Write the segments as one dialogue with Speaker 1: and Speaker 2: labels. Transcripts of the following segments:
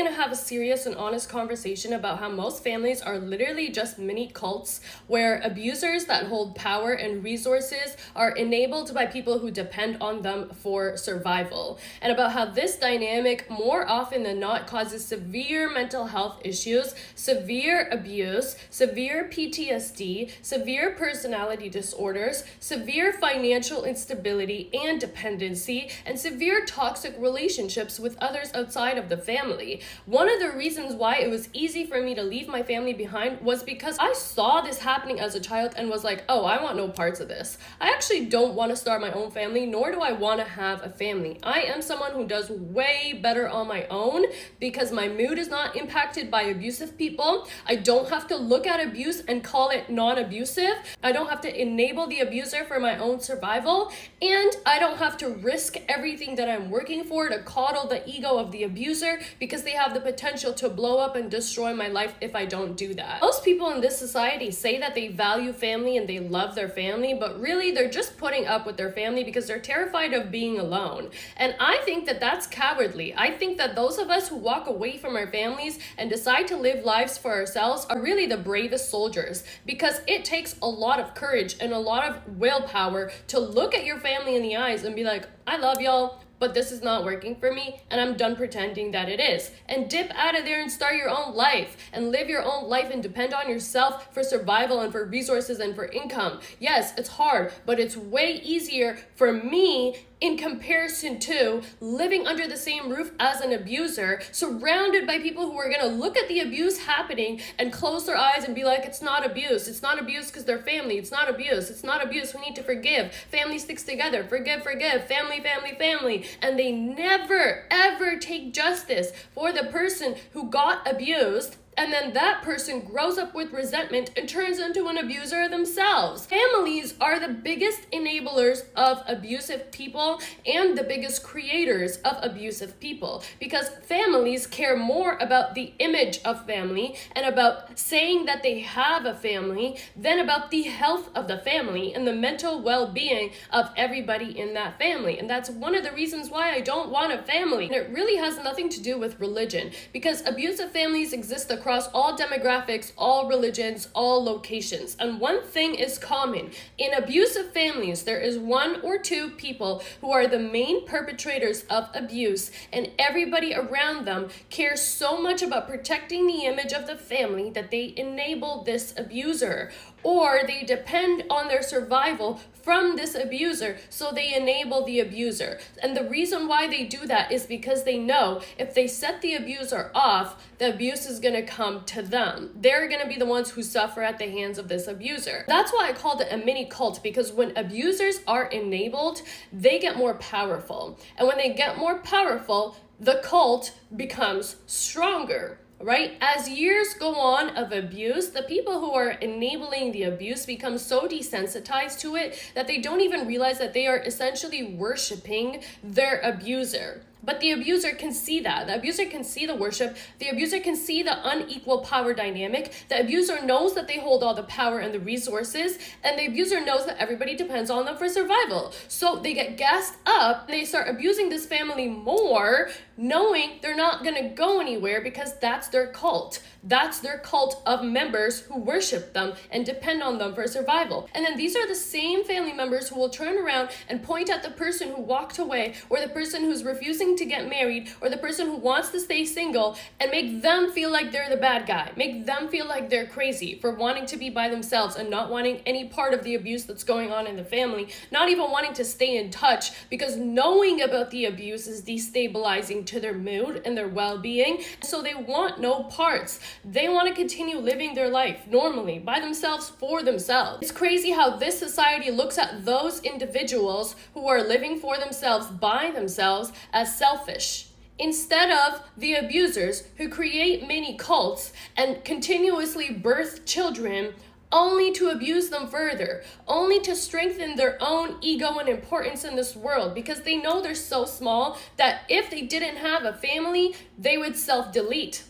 Speaker 1: going to have a serious and honest conversation about how most families are literally just mini cults where abusers that hold power and resources are enabled by people who depend on them for survival, and about how this dynamic more often than not causes severe mental health issues, severe abuse, severe PTSD, severe personality disorders, severe financial instability and dependency, and severe toxic relationships with others outside of the family. One of the reasons why it was easy for me to leave my family behind was because I saw this happening as a child and was like, oh, I want no parts of this. I actually don't want to start my own family, nor do I want to have a family. I am someone who does way better on my own because my mood is not impacted by abusive people. I don't have to look at abuse and call it non-abusive. I don't have to enable the abuser for my own survival, and I don't have to risk everything that I'm working for to coddle the ego of the abuser because they have the potential to blow up and destroy my life if I don't do that. Most people in this society say that they value family and they love their family, but really they're just putting up with their family because they're terrified of being alone. And I think that that's cowardly. I think that those of us who walk away from our families and decide to live lives for ourselves are really the bravest soldiers, because it takes a lot of courage and a lot of willpower to look at your family in the eyes and be like, I love y'all, but this is not working for me, and I'm done pretending that it is. And dip out of there and start your own life and live your own life and depend on yourself for survival and for resources and for income. Yes, it's hard, but it's way easier for me in comparison to living under the same roof as an abuser, surrounded by people who are gonna look at the abuse happening and close their eyes and be like, it's not abuse. It's not abuse because they're family. It's not abuse. It's not abuse. We need to forgive. Family sticks together. Forgive, forgive. Family, family, family. And they never, ever take justice for the person who got abused. And then that person grows up with resentment and turns into an abuser themselves. Families are the biggest enablers of abusive people and the biggest creators of abusive people, because families care more about the image of family and about saying that they have a family than about the health of the family and the mental well-being of everybody in that family. And that's one of the reasons why I don't want a family. And it really has nothing to do with religion, because abusive families exist across all demographics, all religions, all locations. And one thing is common. In abusive families, there is one or two people who are the main perpetrators of abuse, and everybody around them cares so much about protecting the image of the family that they enable this abuser, or they depend on their survival from this abuser, so they enable the abuser. And the reason why they do that is because they know if they set the abuser off, the abuse is gonna come to them. They're gonna be the ones who suffer at the hands of this abuser. That's why I called it a mini cult, because when abusers are enabled, they get more powerful. And when they get more powerful, the cult becomes stronger. Right? As years go on of abuse, the people who are enabling the abuse become so desensitized to it that they don't even realize that they are essentially worshiping their abuser. But the abuser can see that. The abuser can see the worship. The abuser can see the unequal power dynamic. The abuser knows that they hold all the power and the resources, and the abuser knows that everybody depends on them for survival. So they get gassed up, and they start abusing this family more, knowing they're not gonna go anywhere because that's their cult. That's their cult of members who worship them and depend on them for survival. And then these are the same family members who will turn around and point at the person who walked away, or the person who's refusing to get married, or the person who wants to stay single, and make them feel like they're the bad guy. Make them feel like they're crazy for wanting to be by themselves and not wanting any part of the abuse that's going on in the family, not even wanting to stay in touch because knowing about the abuse is destabilizing to their mood and their well-being. So they want no parts. They want to continue living their life normally, by themselves, for themselves. It's crazy how this society looks at those individuals who are living for themselves, by themselves, as selfish, instead of the abusers who create mini cults and continuously birth children only to abuse them further, only to strengthen their own ego and importance in this world, because they know they're so small that if they didn't have a family, they would self-delete.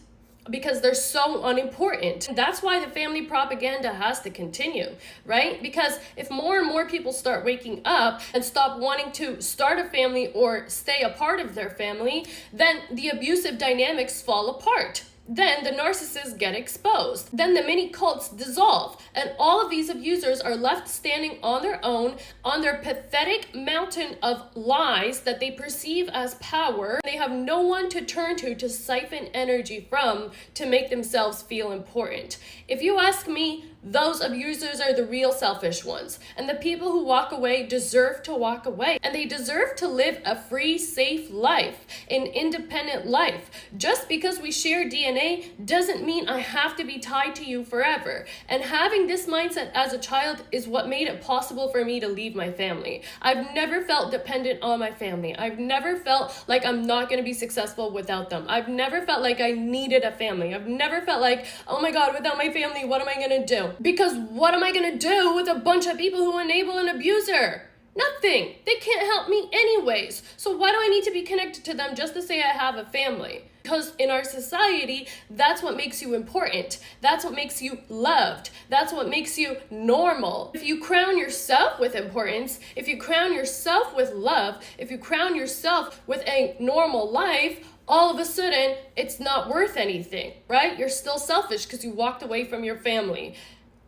Speaker 1: because they're so unimportant. And that's why the family propaganda has to continue, right? Because if more and more people start waking up and stop wanting to start a family or stay a part of their family, then the abusive dynamics fall apart. Then the narcissists get exposed. Then the mini cults dissolve, and all of these abusers are left standing on their own on their pathetic mountain of lies that they perceive as power. They have no one to turn to siphon energy from to make themselves feel important. If you ask me, those abusers are the real selfish ones, and the people who walk away deserve to walk away, and they deserve to live a free, safe life, an independent life. Just because we share DNA doesn't mean I have to be tied to you forever. And having this mindset as a child is what made it possible for me to leave my family. I've never felt dependent on my family. I've never felt like I'm not going to be successful without them. I've never felt like I needed a family. I've never felt like, oh my God, without my family, what am I going to do? Because what am I going to do with a bunch of people who enable an abuser? Nothing. They can't help me anyways. So why do I need to be connected to them just to say I have a family? Because in our society, that's what makes you important. That's what makes you loved. That's what makes you normal. If you crown yourself with importance, if you crown yourself with love, if you crown yourself with a normal life, all of a sudden, it's not worth anything, right? You're still selfish because you walked away from your family.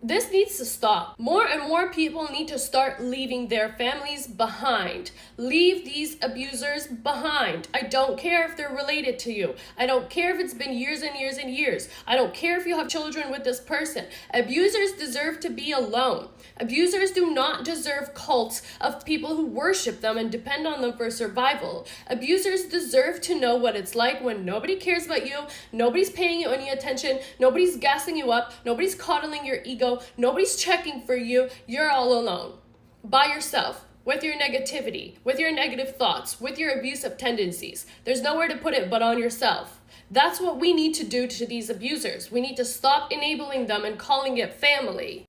Speaker 1: This needs to stop. More and more people need to start leaving their families behind. Leave these abusers behind. I don't care if they're related to you. I don't care if it's been years and years and years. I don't care if you have children with this person. Abusers deserve to be alone. Abusers do not deserve cults of people who worship them and depend on them for survival. Abusers deserve to know what it's like when nobody cares about you, nobody's paying you any attention, nobody's gassing you up, nobody's coddling your ego, nobody's checking for you. You're all alone, by yourself, with your negativity, with your negative thoughts, with your abusive tendencies. There's nowhere to put it but on yourself. That's what we need to do to these abusers. We need to stop enabling them and calling it family.